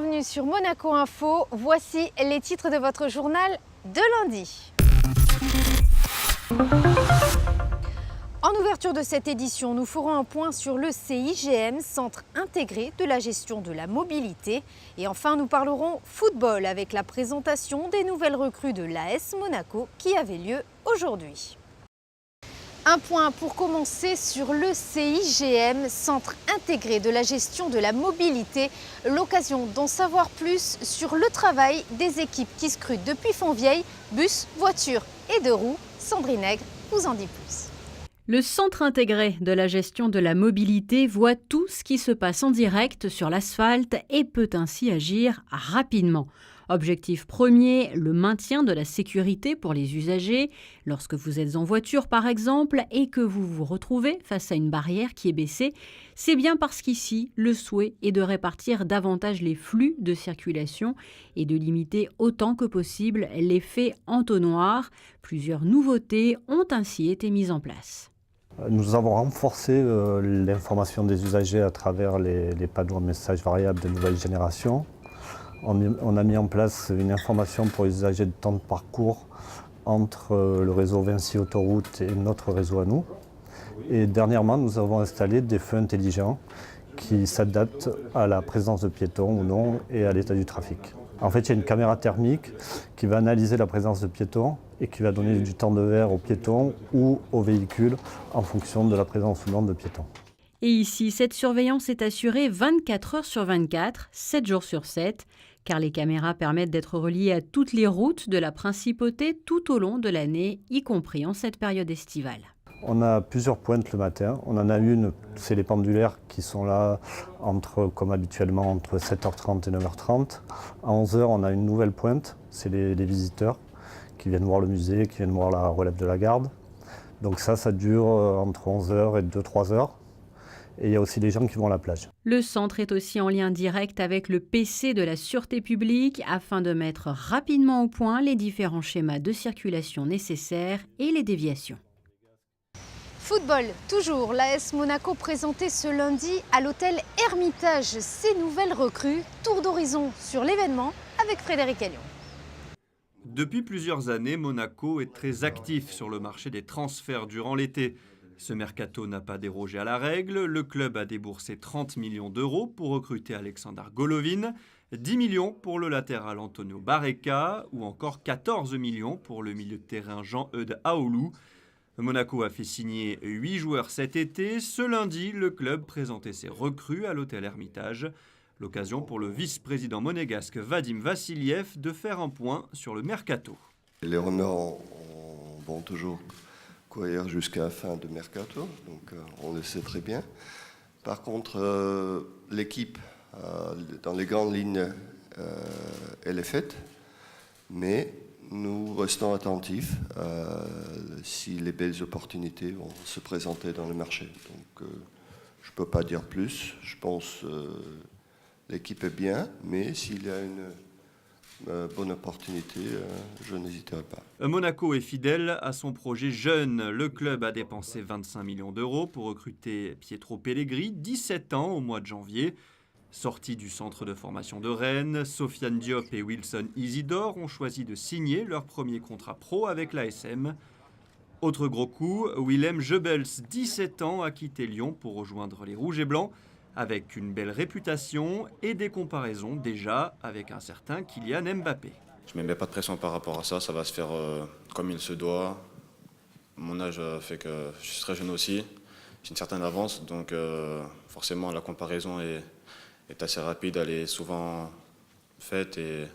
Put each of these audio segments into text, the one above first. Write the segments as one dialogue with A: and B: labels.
A: bienvenue sur Monaco Info. Voici les titres de votre journal de lundi. En ouverture de cette édition, nous ferons un point sur le CIGM, Centre intégré de la gestion de la mobilité. Et enfin, nous parlerons football avec la présentation des nouvelles recrues de l'AS Monaco qui avait lieu aujourd'hui. Un point pour commencer sur le CIGM, Centre intégré de la gestion de la mobilité. L'occasion d'en savoir plus sur le travail des équipes qui scrutent depuis Fontvieille, bus, voitures et deux roues. Sandrine Nègre vous en dit plus.
B: Le Centre intégré de la gestion de la mobilité voit tout ce qui se passe en direct sur l'asphalte et peut ainsi agir rapidement. Objectif premier, le maintien de la sécurité pour les usagers. Lorsque vous êtes en voiture par exemple et que vous vous retrouvez face à une barrière qui est baissée, c'est bien parce qu'ici, le souhait est de répartir davantage les flux de circulation et de limiter autant que possible l'effet entonnoir. Plusieurs nouveautés ont ainsi été mises en place.
C: Nous avons renforcé l'information des usagers à travers les panneaux à messages variables de nouvelle génération. On a mis en place une information pour les usagers de temps de parcours entre le réseau Vinci Autoroute et notre réseau à nous. Et dernièrement, nous avons installé des feux intelligents qui s'adaptent à la présence de piétons ou non et à l'état du trafic. En fait, il y a une caméra thermique qui va analyser la présence de piétons et qui va donner du temps de verre aux piétons ou aux véhicules en fonction de la présence ou non de piétons.
B: Et ici, cette surveillance est assurée 24 heures sur 24, 7 jours sur 7, car les caméras permettent d'être reliées à toutes les routes de la principauté tout au long de l'année, y compris en cette période estivale.
C: On a plusieurs pointes le matin. On en a une, c'est les pendulaires qui sont là, comme habituellement, entre 7h30 et 9h30. À 11h, on a une nouvelle pointe, c'est les visiteurs qui viennent voir le musée, qui viennent voir la relève de la garde. Donc ça dure entre 11h et 2-3 heures. Et il y a aussi les gens qui vont à la plage.
B: Le centre est aussi en lien direct avec le PC de la Sûreté publique afin de mettre rapidement au point les différents schémas de circulation nécessaires et les déviations.
A: Football, toujours, l'AS Monaco présentait ce lundi à l'hôtel Hermitage ses nouvelles recrues. Tour d'horizon sur l'événement avec Frédéric Allion.
D: Depuis plusieurs années, Monaco est très actif sur le marché des transferts durant l'été. Ce mercato n'a pas dérogé à la règle. Le club a déboursé 30 millions d'euros pour recruter Alexander Golovin, 10 millions pour le latéral Antonio Barreca ou encore 14 millions pour le milieu de terrain Jean-Eudes Aoulou. Monaco a fait signer 8 joueurs cet été. Ce lundi, le club présentait ses recrues à l'hôtel Hermitage. L'occasion pour le vice-président monégasque Vadim Vassiliev de faire un point sur le mercato.
E: Les rumeurs vont toujours courir jusqu'à la fin de mercato, donc on le sait très bien. Par contre, l'équipe, dans les grandes lignes, elle est faite, mais nous restons attentifs si les belles opportunités vont se présenter dans le marché. Donc, je ne peux pas dire plus. Je pense l'équipe est bien, mais s'il y a une bonne opportunité, je n'hésiterai pas.
D: Monaco est fidèle à son projet jeune. Le club a dépensé 25 millions d'euros pour recruter Pietro Pellegrini, 17 ans, au mois de janvier. Sortis du centre de formation de Rennes, Sofiane Diop et Wilson Isidore ont choisi de signer leur premier contrat pro avec l'ASM. Autre gros coup, Willem Jebels, 17 ans, a quitté Lyon pour rejoindre les Rouges et Blancs, avec une belle réputation et des comparaisons déjà avec un certain Kylian Mbappé.
F: Je ne me mets pas de pression par rapport à ça, ça va se faire comme il se doit. Mon âge fait que je suis très jeune aussi, j'ai une certaine avance, donc forcément la comparaison est assez rapide, elle est souvent faite et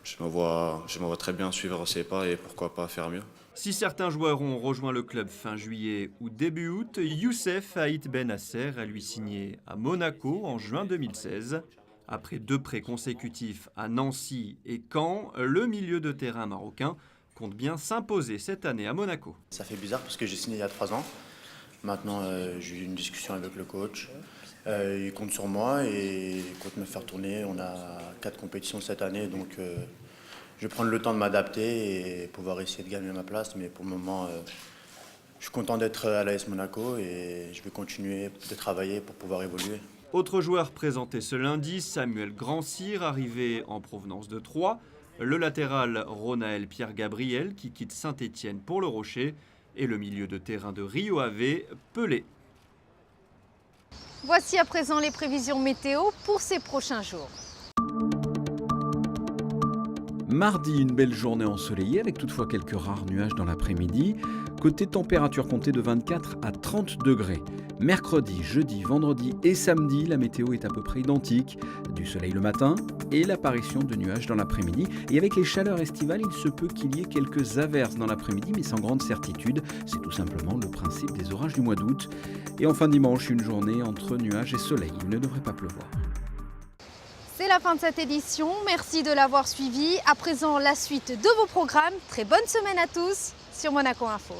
F: je me vois très bien suivre ses pas et pourquoi pas faire mieux.
D: Si certains joueurs ont rejoint le club fin juillet ou début août, Youssef Haït Benasser a lui signé à Monaco en juin 2016. Après 2 prêts consécutifs à Nancy et Caen, le milieu de terrain marocain compte bien s'imposer cette année à Monaco.
G: Ça fait bizarre parce que j'ai signé il y a 3 ans. Maintenant, j'ai eu une discussion avec le coach. Il compte sur moi et il compte me faire tourner. On a 4 compétitions cette année, donc je vais prendre le temps de m'adapter et pouvoir essayer de gagner ma place. Mais pour le moment, je suis content d'être à l'AS Monaco et je vais continuer de travailler pour pouvoir évoluer.
D: Autre joueur présenté ce lundi, Samuel Grand-Cyr, arrivé en provenance de Troyes. Le latéral Ronaël Pierre-Gabriel qui quitte Saint-Étienne pour le Rocher. Et le milieu de terrain de Rio Ave, Pelé.
A: Voici à présent les prévisions météo pour ces prochains jours.
H: Mardi, une belle journée ensoleillée avec toutefois quelques rares nuages dans l'après-midi. Côté température comptée de 24 à 30 degrés. Mercredi, jeudi, vendredi et samedi, la météo est à peu près identique. Du soleil le matin et l'apparition de nuages dans l'après-midi. Et avec les chaleurs estivales, il se peut qu'il y ait quelques averses dans l'après-midi, mais sans grande certitude. C'est tout simplement le principe des orages du mois d'août. Et enfin dimanche, une journée entre nuages et soleil. Il ne devrait pas pleuvoir.
A: C'est la fin de cette édition. Merci de l'avoir suivi. À présent, la suite de vos programmes. Très bonne semaine à tous sur Monaco Info.